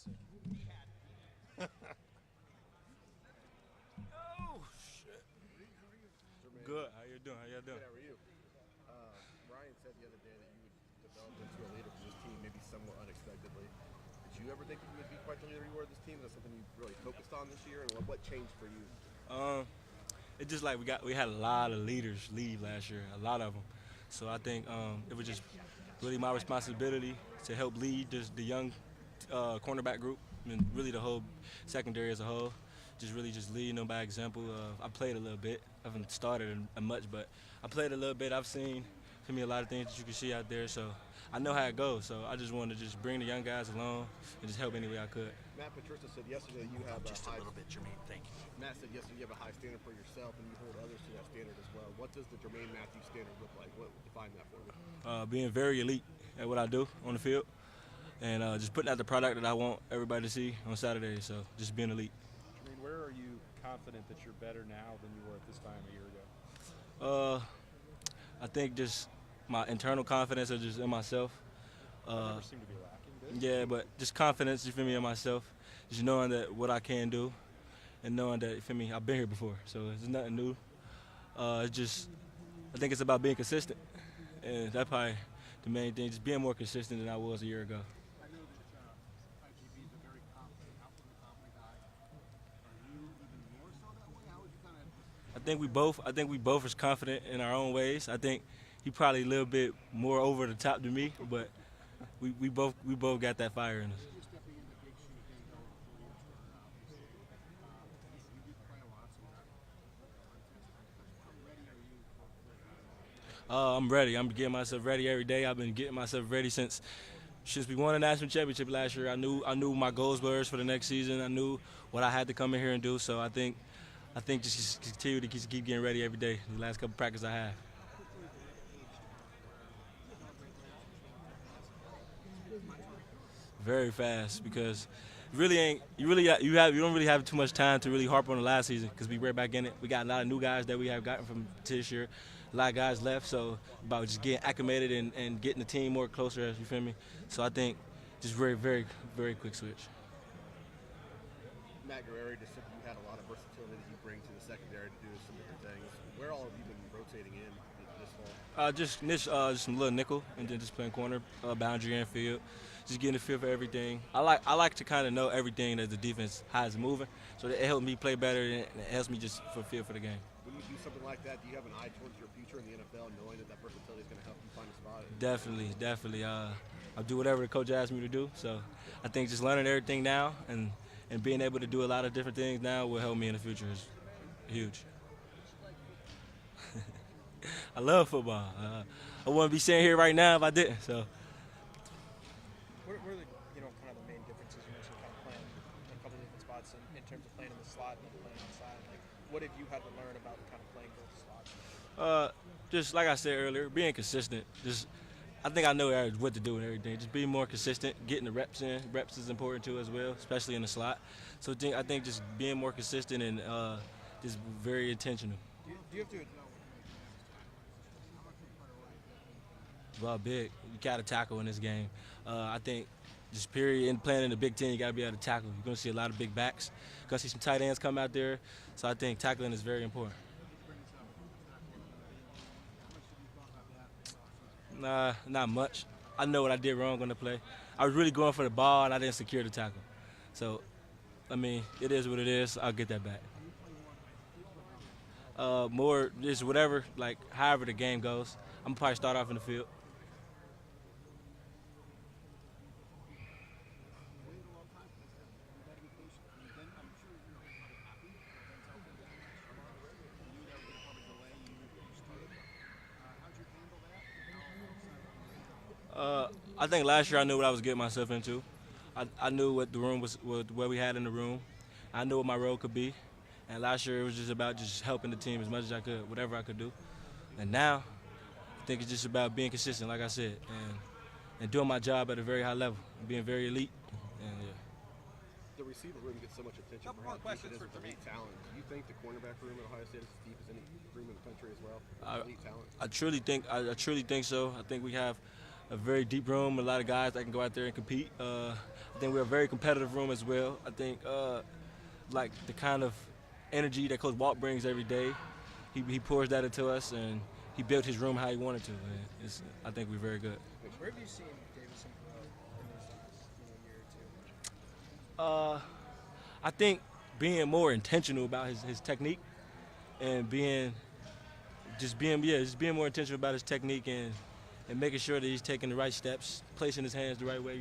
see. Oh shit. Jermaine, Good. How you doing? How you good. doing? How are you? Ryan said the other day that you would develop into a leader for this team, maybe somewhat unexpectedly. Did you ever think you would be quite the leader you were of this team? Is that something you really focused on this year, and what changed for you? Um, it's just like we had a lot of leaders leave last year, a lot of them. So I think it was just really my responsibility to help lead the young cornerback group and really the whole secondary as a whole. Just leading them by example. I played a little bit. I haven't started much, but I played a little bit. I've seen a lot of things that you can see out there. So I know how it goes. So I just wanted to just bring the young guys along and just help any way I could. Matt Patricia said yesterday you have Just a a high. little bit, Jermaine. Thank you. Matt said yesterday you have a high standard for yourself, and you hold others to that standard as well. What does the Jermaine Matthews standard look like? What define that for me? Being very elite at what I do on the field, and just putting out the product that I want everybody to see on Saturday. So just being elite. Jermaine, where are you confident that you're better now than you were at this time a year ago? I think just my internal confidence is just in myself. That never seemed to be lacking. Good. Yeah, but just confidence, you feel me, in myself. Just knowing that what I can do, and knowing that, you feel me, I've been here before, so it's nothing new. It's just, I think it's about being consistent, and that's probably the main thing. Just being more consistent than I was a year ago. I know that IGB is a very confident, outwardly confident guy. Are you even more so that way? How would you kind of? I think we both is confident in our own ways. I think he probably a little bit more over the top than me, but we both got that fire in us. You're stepping into big shoes being held for 4 years obviously. You do play a lot, so how ready are you for I'm ready. I'm getting myself ready every day. I've been getting myself ready since we won a national championship last year. I knew my goals were for the next season. I knew what I had to come in here and do. So I think just continue to keep getting ready every day. The last couple practices I have. Very fast because you don't really have too much time to really harp on the last season because we right back in it. We got a lot of new guys that we have gotten from this year. A lot of guys left, so about just getting acclimated and getting the team more closer, as you feel me. So I think just very, very, very quick switch. Matt Guerrero just said you had a lot of versatility that you bring to the secondary to do some different things. Where all have you been rotating in this fall? Just some little nickel and then just playing corner, boundary and field. Just getting the feel for everything. I like to kind of know everything that the defense has moving, so that it helps me play better and it helps me just for feel for the game. When you do something like that, do you have an eye towards your future in the NFL, knowing that versatility is going to help you find a spot? Definitely. I'll do whatever the coach asks me to do. So I think just learning everything now and being able to do a lot of different things now will help me in the future is huge. I love football. I wouldn't be sitting here right now if I didn't. So. What are the kind of the main differences you mentioned kind of playing in a couple of different spots in terms of playing in the slot and playing inside? Like, what have you had to learn about kind of playing both spots? Just like I said earlier, being consistent. I think I know what to do and everything. Just being more consistent, getting the reps in. Reps is important too as well, especially in the slot. So I think just being more consistent and just very intentional. Do you have to? Well, big. You got to tackle in this game. I think just period in playing in the Big Ten, you got to be able to tackle. You're going to see a lot of big backs. You're going to see some tight ends come out there. So I think tackling is very important. Nah, not much. I know what I did wrong on the play. I was really going for the ball, and I didn't secure the tackle. So, I mean, it is what it is. I'll get that back. More just whatever, like however the game goes. I'm going to probably start off in the field. I think last year I knew what I was getting myself into. I knew what the room was, what we had in the room. I knew what my role could be. And last year it was just about just helping the team as much as I could, whatever I could do. And now I think it's just about being consistent, like I said, and doing my job at a very high level, being very elite. And, yeah. The receiver room gets so much attention for how deep it is with elite talent. Do you think the cornerback room at Ohio State is as deep as any room in the country as well? Elite talent. I truly think so. I think we have a very deep room, a lot of guys that can go out there and compete. I think we're a very competitive room as well. I think like the kind of energy that Coach Walt brings every day, he pours that into us, and he built his room how he wanted to. And I think we're very good. Where have you seen Davison grow in those last year or two? I think being more intentional about his technique and just being more intentional about his technique and making sure that he's taking the right steps, placing his hands the right way,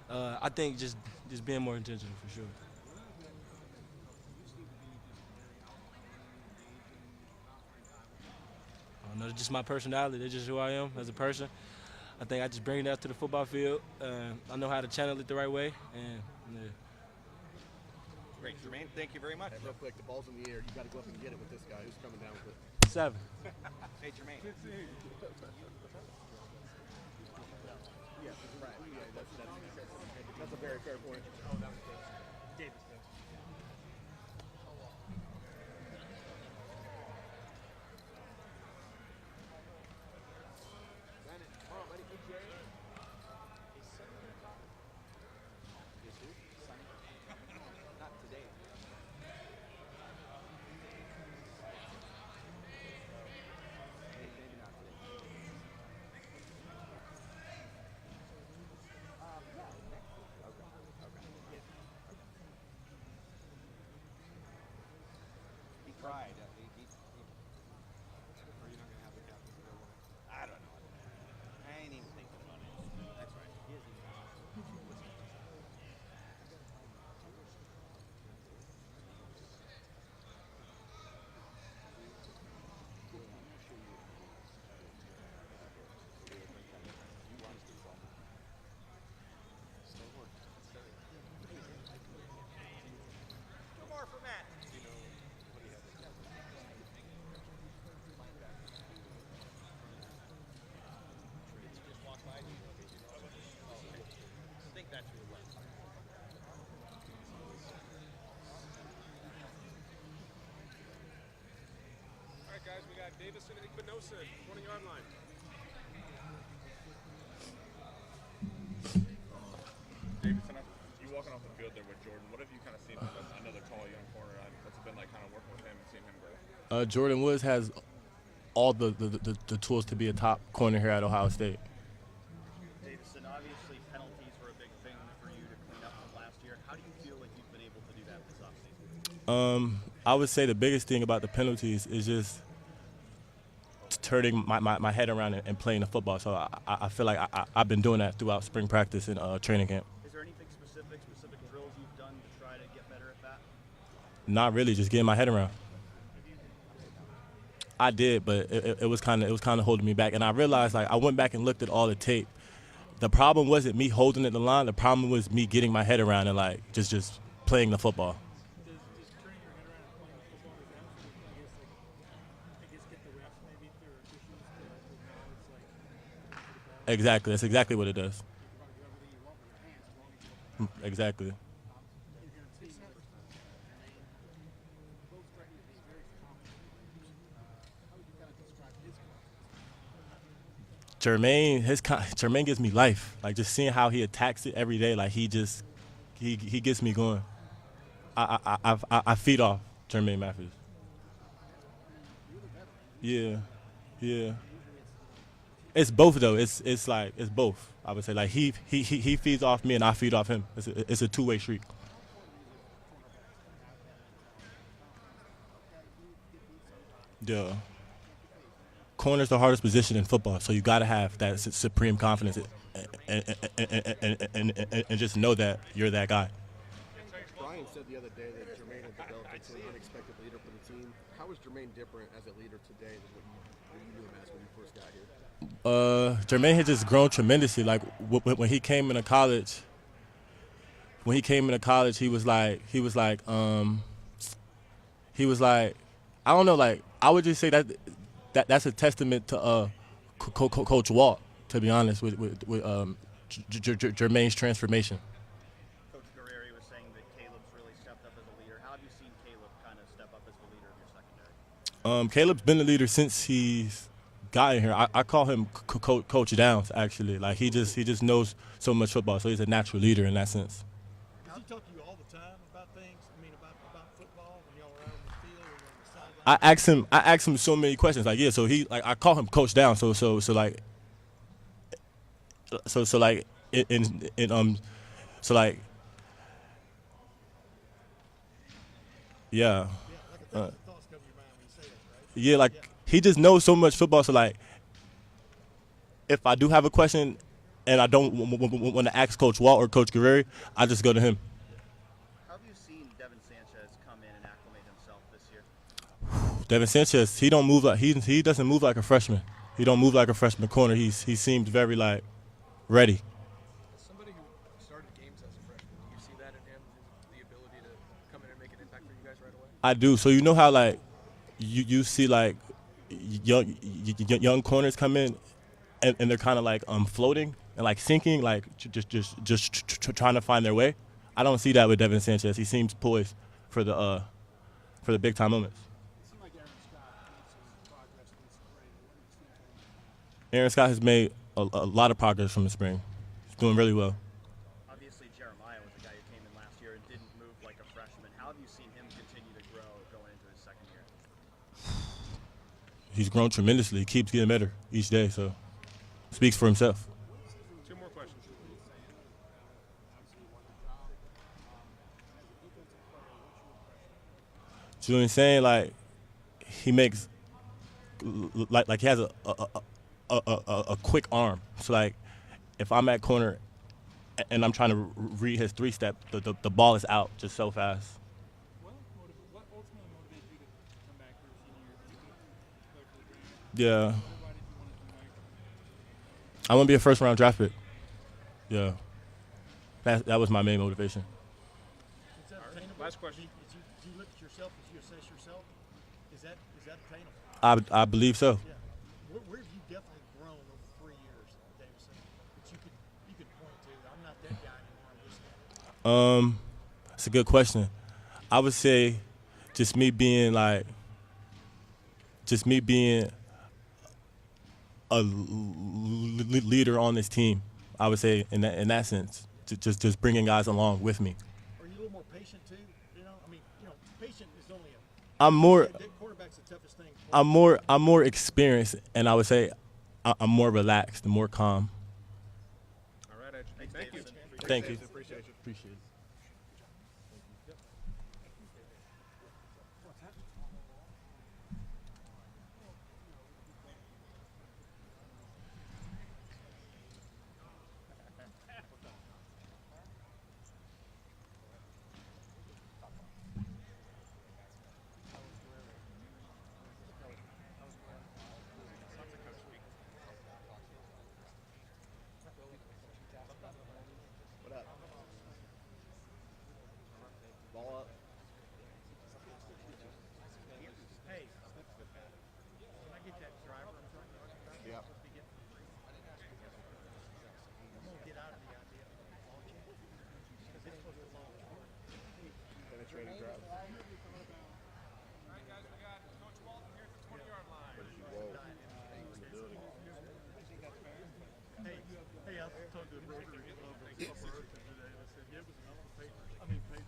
I think just being more intentional for sure. I don't know, it's just my personality. That's just who I am as a person. I think I just bring that to the football field. I know how to channel it the right way, and yeah. Great, Jermaine. Thank you very much. Hey, real quick, the ball's in the air. You got to go up and get it with this guy. Who's coming down with it? 7. Hey, Jermaine. Yeah, right. Yeah, that's a very fair point. Oh, that was Davis. Not today. Maybe not today. Yeah, next week. Okay. He tried. Are you not going to have the captain available? I don't know. I ain't even thinking about it. That's right. He isn't. Two more for Matt. Just walk by. I think that's who it was. All right, guys, we got Davison and Espinosa, 20-yard line. Davison, you walking off the field there with Jordan. What have you kind of seen from another tall young corner? What's it been like kind of working with him and seeing him grow? Jordan Woods has all the tools to be a top corner here at Ohio State. Davison, obviously penalties were a big thing for you to clean up from last year. How do you feel like you've been able to do that this offseason? I would say the biggest thing about the penalties is just turning my head around and playing the football. So I feel like I've been doing that throughout spring practice and training camp. Is there anything specific drills you've done to try to get better at that? Not really, just getting my head around. I did, but it was kind of holding me back. And I realized, like, I went back and looked at all the tape. The problem wasn't me holding it the line. The problem was me getting my head around and like just playing the football. Does turning your head around and playing the football, does that also, I guess get the refs maybe if there are issues to now it's like Exactly. That's exactly what it does. you want to do everything you want with your hands as long as you want Exactly. you're going to see both threatening to be very confident players. How would you kind of describe his confidence? Jermaine gives me life. Like, just seeing how he attacks it every day. Like, he gets me going. I feed off Jermaine Matthews. Yeah. It's both though. It's both. I would say, like, he feeds off me and I feed off him. It's a two-way street. Yeah. Corner's the hardest position in football, so you got to have that supreme confidence and just know that you're that guy. Brian said the other day that Jermaine had developed into an unexpected leader for the team. How is Jermaine different as a leader today than what you knew him as when you first got here? Jermaine had just grown tremendously. Like, when he came into college, he was like, I don't know, like, I would just say that's a testament to Coach Walt, to be honest, with Jermaine's transformation. Coach Guerreri was saying that Caleb's really stepped up as a leader. How have you seen Caleb kind of step up as the leader of your secondary? Caleb's been the leader since he's guy in here. I call him Coach Downs. Actually, like he just knows so much football, so he's a natural leader in that sense. Does he talk to you all the time about things? I mean, about football when y'all are out on the field or on the sideline? I ask him so many questions. Like so he like I call him Coach Downs. So like in so like yeah. Yeah, like a thousand thoughts come to your mind when you say that, right? Yeah, like he just knows so much football. So like, if I do have a question, and I don't want to ask Coach Walt or Coach Guerrero, I just go to him. How have you seen Devin Sanchez come in and acclimate himself this year? Devin Sanchez, he don't move like he doesn't move like a freshman. He don't move like a freshman corner. He seems very like ready. Somebody who started games as a freshman, do you see that in him, the ability to come in and make an impact for you guys right away? I do. So you know how like you see like young corners come in and they're kind of like floating and like sinking, like just trying to find their way. I don't see that with Devin Sanchez. He seems poised for the big time moments. It seemed like Aaron Scott made some progress in the spring. What did you think? Aaron Scott has made a lot of progress from the spring. He's doing really well. Obviously, Jeremiah was the guy who came in last year and didn't move like a freshman. How have you seen him continue to grow going into his second year? He's grown tremendously. He keeps getting better each day, so speaks for himself. Two more questions. Julian saying like he makes like he has a quick arm. So like if I'm at corner and I'm trying to read his 3-step, the ball is out just so fast. What ultimately motivated you to come back for your senior year? Play for the Rams? Yeah, Why did you want to come back? I want to be a first-round draft pick. Yeah, that was my main motivation. Is that attainable? Last question. Do you look at yourself as you assess yourself? Is that attainable? I believe so. Yeah. Where have you definitely grown over 3 years, Davison, that you could point to? I'm not that guy anymore. I'm this guy. That's a good question. I would say just me being a leader on this team. I would say in that sense, just bringing guys along with me. Are you a little more patient too? You know, I mean, patient is only I'm more that quarterback's the toughest thing. I'm more experienced, and I would say I'm more relaxed and more calm. All right, Edge. Thanks, Thank you. Davison. Thank you. Appreciate you. Appreciate it. What up? Ball up. Hey, when I get that driver I'm talking about, Yeah. I'm gonna get out of the idea of ball change because it's supposed to be long. Penetrating drive. Hey, I talked to the broker of today. I said, yeah, it was an paper. I mean, paper.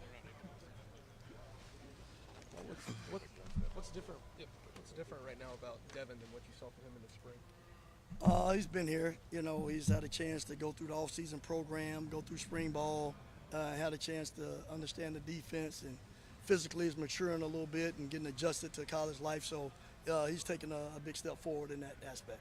What's different? What's different right now about Devin than what you saw from him in the spring? He's been here. He's had a chance to go through the off-season program, go through spring ball, had a chance to understand the defense, and physically is maturing a little bit and getting adjusted to college life. So he's taken a big step forward in that aspect.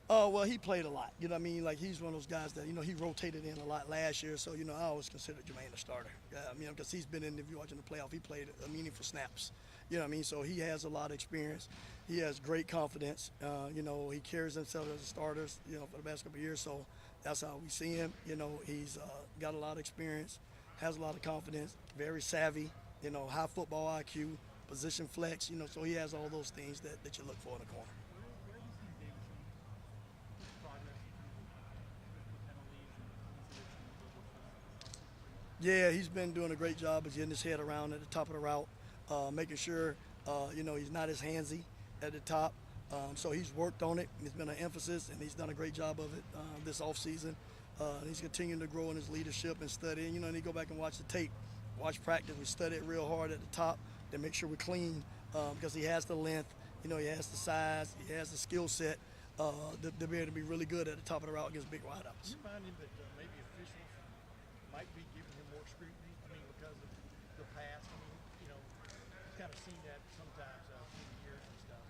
Well, he played a lot. You know what I mean? Like, he's one of those guys that, he rotated in a lot last year. So, I always consider Jermaine a starter. Because he's been in, if you're watching the playoff, he played meaningful snaps. You know what I mean? So he has a lot of experience. He has great confidence. He carries himself as a starter, for the past couple of years. So that's how we see him. He's got a lot of experience, has a lot of confidence, very savvy, high football IQ, position flex, so he has all those things that you look for in a corner. Yeah, he's been doing a great job of getting his head around at the top of the route, making sure, he's not as handsy at the top. So he's worked on it. It's been an emphasis, and he's done a great job of it this offseason. And he's continuing to grow in his leadership and studying. And you go back and watch the tape, watch practice. We study it real hard at the top to make sure we're clean because he has the length, he has the size, he has the skill set to be able to be really good at the top of the route against big wideouts. Do you find him that maybe officials might be giving him more scrutiny? I mean, because of the past. I mean, you've kind of seen that sometimes through the years and stuff.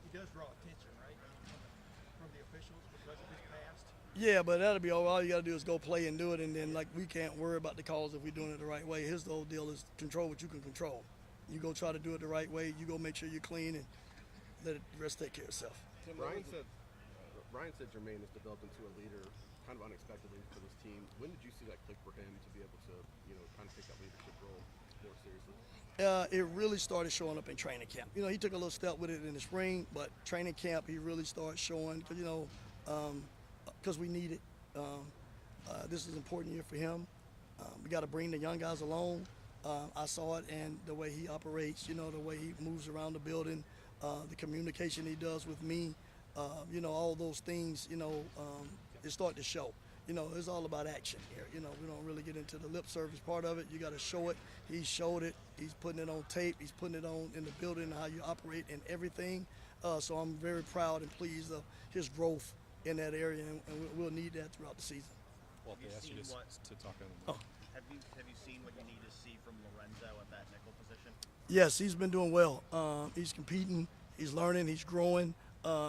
He does draw attention, right? I mean, from the officials because of his past. Yeah, but that'll be all you got to do is go play and do it, and then we can't worry about the calls if we're doing it the right way. His whole deal is control what you can control. You go try to do it the right way. You go make sure you're clean and let the rest take care of itself. Ryan said Jermaine has developed into a leader kind of unexpectedly for this team. When did you see that click for him to be able to, kind of take that leadership role more seriously? It really started showing up in training camp. He took a little step with it in the spring, but training camp he really started showing because we need it. This is an important year for him. We got to bring the young guys along. I saw it, and the way he operates, the way he moves around the building, the communication he does with me, all those things, it started to show. It's all about action here. We don't really get into the lip service part of it. You got to show it. He showed it. He's putting it on tape. He's putting it on in the building, how you operate and everything. So I'm very proud and pleased of his growth in that area, and we'll need that throughout the season. Well, they asked you to talk in. Have you seen what you need to see from Lorenzo at that nickel position? Yes, he's been doing well. He's competing. He's learning. He's growing.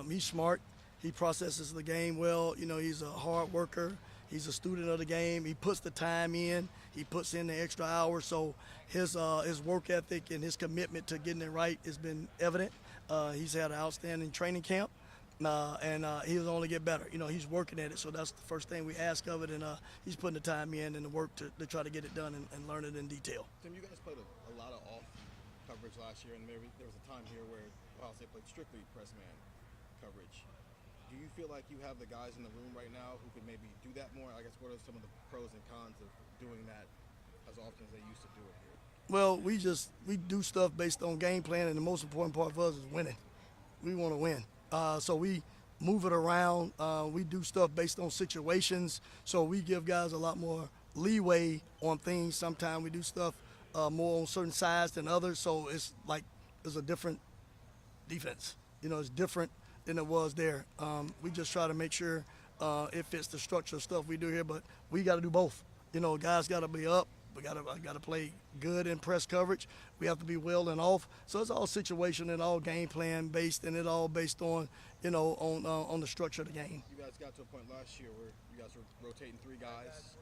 He's smart. He processes the game well. He's a hard worker. He's a student of the game. He puts the time in. He puts in the extra hours. So his work ethic and his commitment to getting it right has been evident. He's had an outstanding training camp. And he'll only get better. He's working at it, so that's the first thing we ask of it, and he's putting the time in and the work to try to get it done and learn it in detail. Tim, you guys played a lot of off coverage last year, and maybe there was a time here where Ohio State played strictly press man coverage. Do you feel like you have the guys in the room right now who could maybe do that more? I guess what are some of the pros and cons of doing that as often as they used to do it here? Well, we do stuff based on game plan, and the most important part for us is winning. We want to win. So we move it around. We do stuff based on situations. So we give guys a lot more leeway on things. Sometimes we do stuff more on certain sides than others. So it's a different defense. It's different than it was there. We just try to make sure it fits the structure of stuff we do here. But we got to do both. Guys got to be up. We got to play good in press coverage. We have to be well and off. So it's all situation and all game plan based, and it all based on, on the structure of the game. You guys got to a point last year where you guys were rotating 3 guys.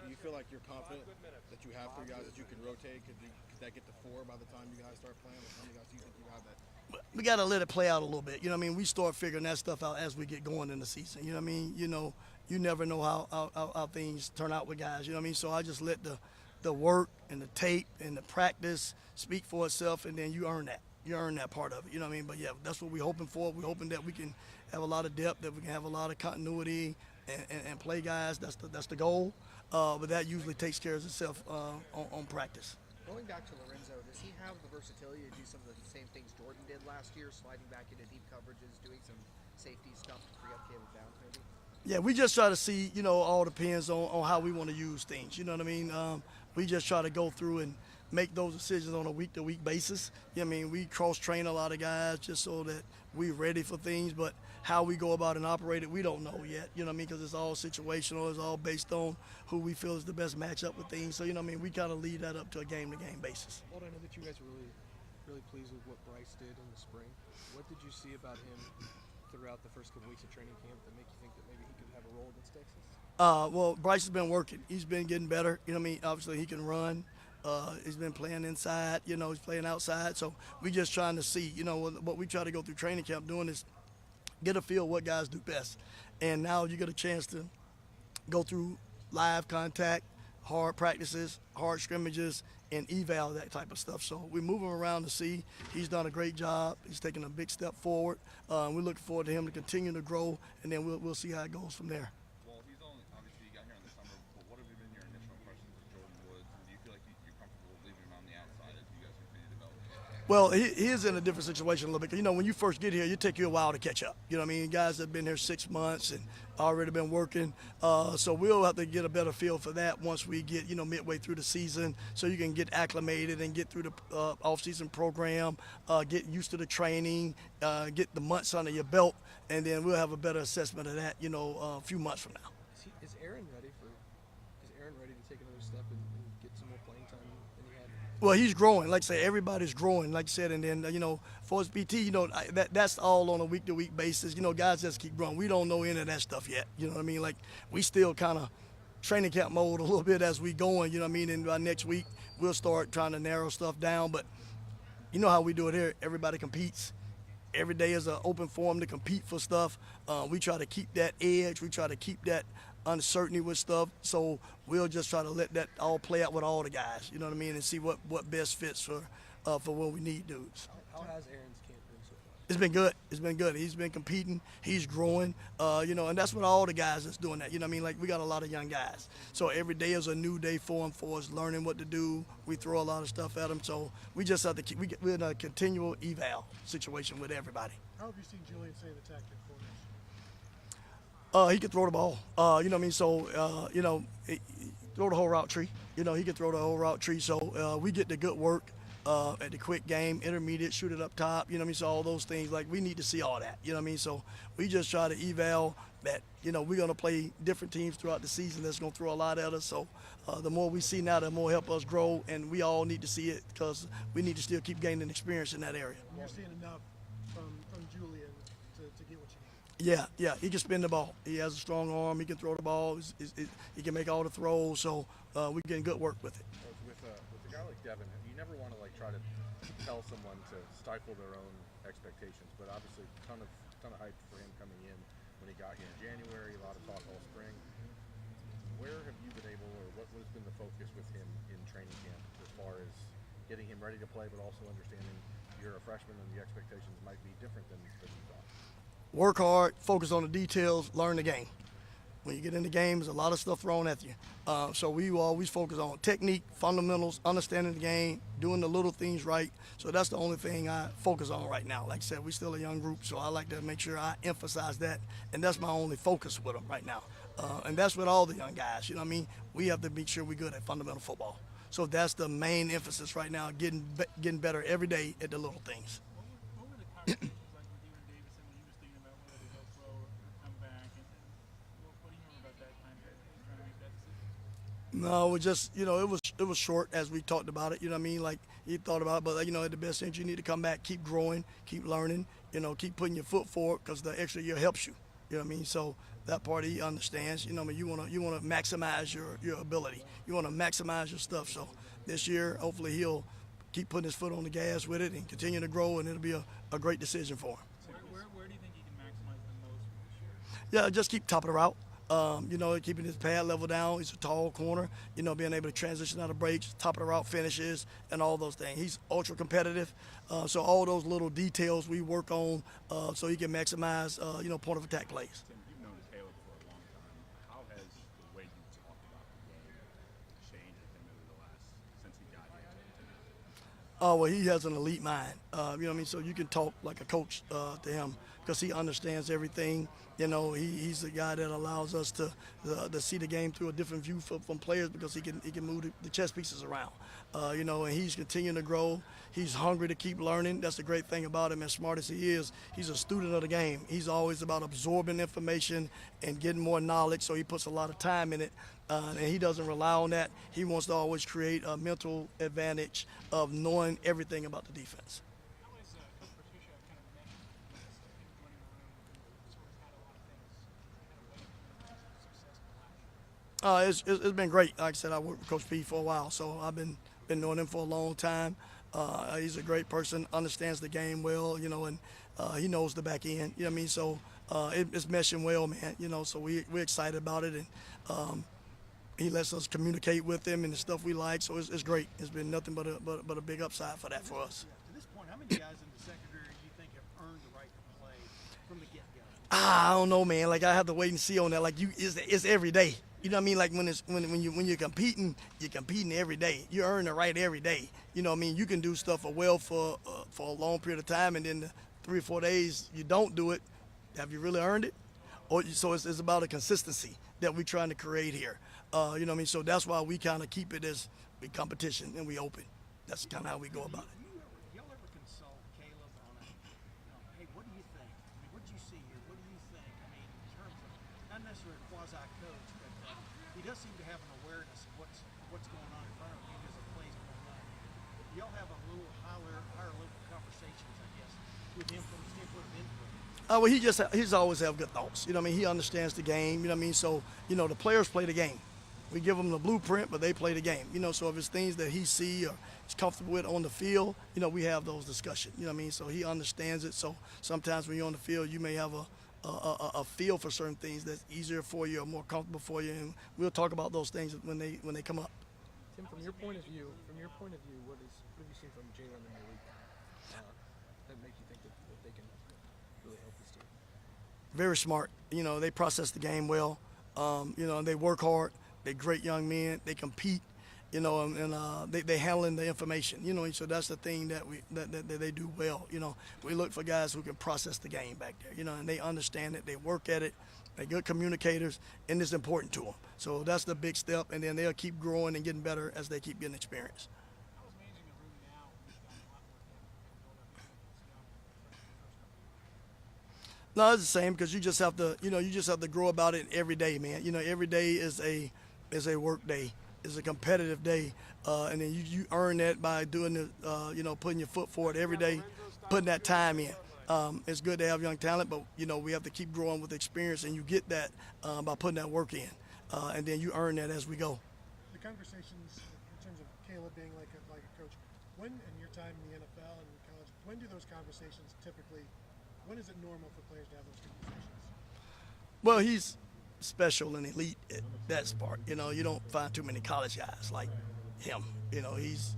Do you feel like you're confident that you have 3 guys that you can rotate? Could that get to 4 by the time you guys start playing? How many guys do you think you have that? We got to let it play out a little bit. We start figuring that stuff out as we get going in the season. You never know how things turn out with guys. So I just let the work and the tape and the practice speak for itself, and then you earn that. You earn that part of it. But yeah, that's what we're hoping for. We're hoping that we can have a lot of depth, that we can have a lot of continuity and play guys. That's the goal. But that usually takes care of itself on practice. Going back to Lorenzo, does he have the versatility to do some of the same things Jordan did last year, sliding back into deep coverages, doing some safety stuff to free up Caleb Downs maybe? Yeah, we just try to see, all depends on how we want to use things. You know what I mean? We just try to go through and make those decisions on a week-to-week basis. We cross-train a lot of guys just so that we're ready for things, but how we go about and operate it, we don't know yet. Because it's all situational. It's all based on who we feel is the best matchup with things. So, we kind of leave that up to a game-to-game basis. Well, I know that you guys were really pleased with what Bryce did in the spring. What did you see about him throughout the first couple weeks of training camp that make you think that maybe he could have a role against Texas? Well, Bryce has been working. He's been getting better. Obviously he can run. He's been playing inside. He's playing outside. So we just trying to see. What we try to go through training camp doing is get a feel what guys do best. And now you get a chance to go through live contact, hard practices, hard scrimmages, and eval, that type of stuff. So we're moving around to see. He's done a great job. He's taken a big step forward. We're looking forward to him to continue to grow, and then we'll see how it goes from there. Well, he's only obviously you got here in the summer, but what have been your initial impressions of Jordan Well, he is in a different situation a little bit. You know, when you first get here, it take you a while to catch up. You know what I mean? Guys that have been here 6 months and already been working. So we'll have to get a better feel for that once we get, midway through the season, so you can get acclimated and get through the off-season program, get used to the training, get the months under your belt, and then we'll have a better assessment of that, a few months from now. Is Aaron ready to take another step and get some more playing time than he had? Well, he's growing. Like I say, everybody's growing, like I said. And then, for his BT, that's all on a week-to-week basis. Guys just keep growing. We don't know any of that stuff yet. You know what I mean? Like, we still kind of training camp mode a little bit as we going, you know what I mean? And by next week, we'll start trying to narrow stuff down. But you know how we do it here. Everybody competes. Every day is an open forum to compete for stuff. We try to keep that edge. We try to keep that uncertainty with stuff. So we'll just try to let that all play out with all the guys, you know what I mean, and see what best fits for what we need dudes. How has Aaron's camp been so far? It's been good. It's been good. He's been competing. He's growing. And that's what all the guys that's doing that. You know what I mean? Like, we got a lot of young guys. So every day is a new day for them, for us, learning what to do. We throw a lot of stuff at them. So we just have to we're in a continual eval situation with everybody. How have you seen Julian say the tactic for us? He can throw the ball. You know what I mean? So, throw the whole route tree. He can throw the whole route tree. So we get the good work at the quick game, intermediate, shoot it up top. You know what I mean? So all those things, like, we need to see all that. You know what I mean? So we just try to eval that, we're going to play different teams throughout the season that's going to throw a lot at us. So the more we see now, the more help us grow. And we all need to see it because we need to still keep gaining experience in that area. You're seeing enough from Julian to get what you need. Yeah, he can spin the ball. He has a strong arm. He can throw the ball. He can make all the throws. So we're getting good work with it. With a guy like Devin, you never want to try to tell someone to stifle their own expectations, but obviously a ton of hype for him coming in when he got here in January. A lot of talk all spring. Where have you been able, or what has been the focus with him in training camp as far as getting him ready to play, but also understanding you're a freshman and the expectations might be different than you thought? Work hard, focus on the details, learn the game. When you get in the game, there's a lot of stuff thrown at you. So we always focus on technique, fundamentals, understanding the game, doing the little things right. So that's the only thing I focus on right now. Like I said, we're still a young group, so I like to make sure I emphasize that. And that's my only focus with them right now. And that's with all the young guys, you know what I mean? We have to make sure we're good at fundamental football. So that's the main emphasis right now, getting better every day at the little things. What were the conversations like with you and Davison when he was thinking about whether to go pro or come back? And what do you remember about that time period, trying to make that decision? No, it was just, it was short as we talked about it, you know what I mean? Like, he thought about it, but, at the best thing, you need to come back, keep growing, keep learning, keep putting your foot forward because the extra year helps you, you know what I mean? So that part he understands, you want to maximize your ability. You want to maximize your stuff. So this year, hopefully he'll keep putting his foot on the gas with it and continue to grow, and it'll be a great decision for him. Where do you think he can maximize the most for this year? Yeah, just keep top of the route. Keeping his pad level down. He's a tall corner, being able to transition out of breaks, top of the route finishes, and all those things. He's ultra competitive. So all those little details we work on so he can maximize, point of attack plays. Tim, you've known Caleb for a long time. How has the way you talk about the game changed with him over the last, since he got here? Oh, well, he has an elite mind. You know what I mean? So you can talk like a coach to him because he understands everything. He's the guy that allows us to see the game through a different view from players because he can move the chess pieces around. And he's continuing to grow. He's hungry to keep learning. That's the great thing about him. As smart as he is, he's a student of the game. He's always about absorbing information and getting more knowledge, so he puts a lot of time in it. And he doesn't rely on that. He wants to always create a mental advantage of knowing everything about the defense. How has Coach Patricia kind of mentioned this, him running around and sort of had a lot of things kind of waiting for successful last year? It's been great. Like I said, I worked with Coach P for a while, so I've been knowing him for a long time. He's a great person, understands the game well, and he knows the back end. You know what I mean? So it's meshing well, man. So we're excited about it, and he lets us communicate with him and the stuff we like. So it's great. It's been nothing but a big upside for that for us. To this point, how many guys in the secondary do you think have earned the right to play from the get-go? I don't know, man. Like, I have to wait and see on that. Like, it's every day. You know what I mean? Like when you're competing every day. You earn the right every day. You know what I mean? You can do stuff for a long period of time, and then the 3 or 4 days you don't do it. Have you really earned it? So it's about a consistency that we're trying to create here. You know what I mean? So that's why we kind of keep it as a competition and we open. That's kind of how we go about it. Y'all ever consult Caleb on hey, what do you think? I mean, what did you see here? What do you think? I mean, in terms of not necessarily a quasi-coach, but he does seem to have an awareness of what's going on in front of him as the plays going on. Y'all have a little higher level conversations, I guess, with him from the standpoint of input. Well, he's always have good thoughts. You know what I mean? He understands the game. You know what I mean? So, you know, the players play the game. We give them the blueprint, but they play the game. You know, so if it's things that he see or is comfortable with on the field, you know, we have those discussions. You know what I mean? So he understands it. So sometimes when you're on the field, you may have a feel for certain things that's easier for you or more comfortable for you, and we'll talk about those things when they come up. Tim, from your point of view, what have you seen from Jalen and Malik that make you think that they can really help this team? Very smart. You know, they process the game well. You know, they work hard. They're great young men. They compete. You know, and they handling the information. You know, and so that's the thing that they do well. You know, we look for guys who can process the game back there. You know, and they understand it. They work at it. They're good communicators, and it's important to them. So that's the big step, and then they'll keep growing and getting better as they keep getting experience. How is managing a room now when you've gotten a lot more depth and build up the first couple of years? No, it's the same because you just have to grow about it every day, man. You know, every day is a work day, is a competitive day, and then you earn that by doing the, putting your foot forward every day, putting that time in. It's good to have young talent, but you know we have to keep growing with experience, and you get that by putting that work in, and then you earn that as we go. The conversations in terms of Caleb being like a coach, when in your time in the NFL and college, when do those conversations typically? When is it normal for players to have those conversations? Well, he's special and elite at that part. You know, you don't find too many college guys like him. You know, he's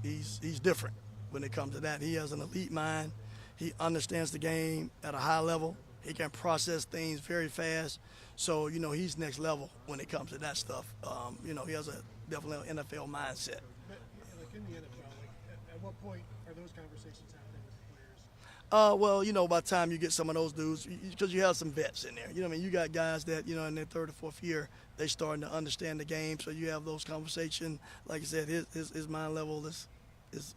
different when it comes to that. He has an elite mind. He understands the game at a high level. He can process things very fast. So, you know, he's next level when it comes to that stuff. You know, he has definitely an NFL mindset. But like in the NFL, at what point are those conversations happening with the players? Well, you know, by the time you get some of those dudes, because you have some vets in there. You know what I mean? You got guys that, you know, in their third or fourth year, they starting to understand the game. So you have those conversations. Like I said, his mind level is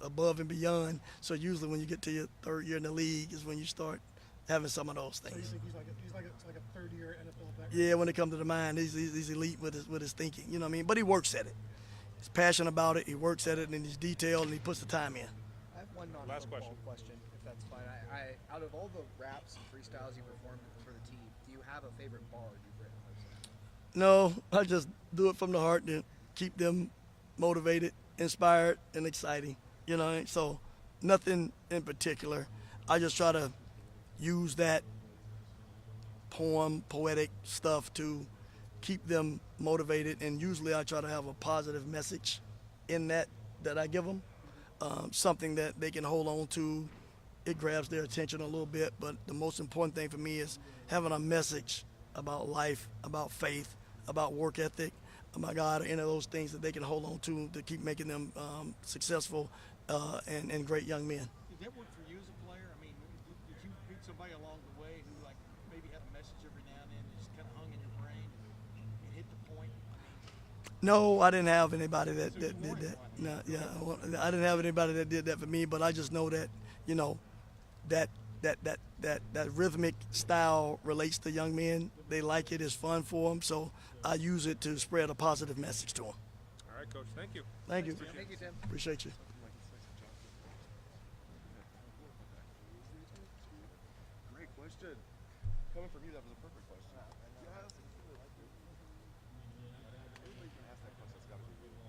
above and beyond. So usually when you get to your third year in the league is when you start having some of those things. So you think he's like a third-year NFL veteran? Yeah, when it comes to the mind, he's elite with his thinking. You know what I mean? But he works at it. He's passionate about it. He works at it, and he's detailed, and he puts the time in. I have one non-football question, if that's fine. I out of all the raps and freestyles you performed for the team, do you have a favorite bar you've written personally? No, I just do it from the heart to keep them motivated, inspired, and exciting. You know, so nothing in particular. I just try to use that poetic stuff to keep them motivated, and usually I try to have a positive message in that I give them, something that they can hold on to. It grabs their attention a little bit, but the most important thing for me is having a message about life, about faith, about work ethic, my God, any of those things that they can hold on to keep making them successful and great young men. Did that work for you as a player? I mean, did you meet somebody along the way who like maybe had a message every now and then that just kind of hung in your brain and hit the point? No, I didn't have anybody that did that. No, yeah, I didn't have anybody that did that for me, but I just know that, you know, that rhythmic style relates to young men. They like it. It's fun for them. So I use it to spread a positive message to them. All right, Coach. Thank you. Thank you. Thank you, Tim. Appreciate you. Great question. Coming from you, that was a perfect question. Anybody can ask that question. That's got to be you.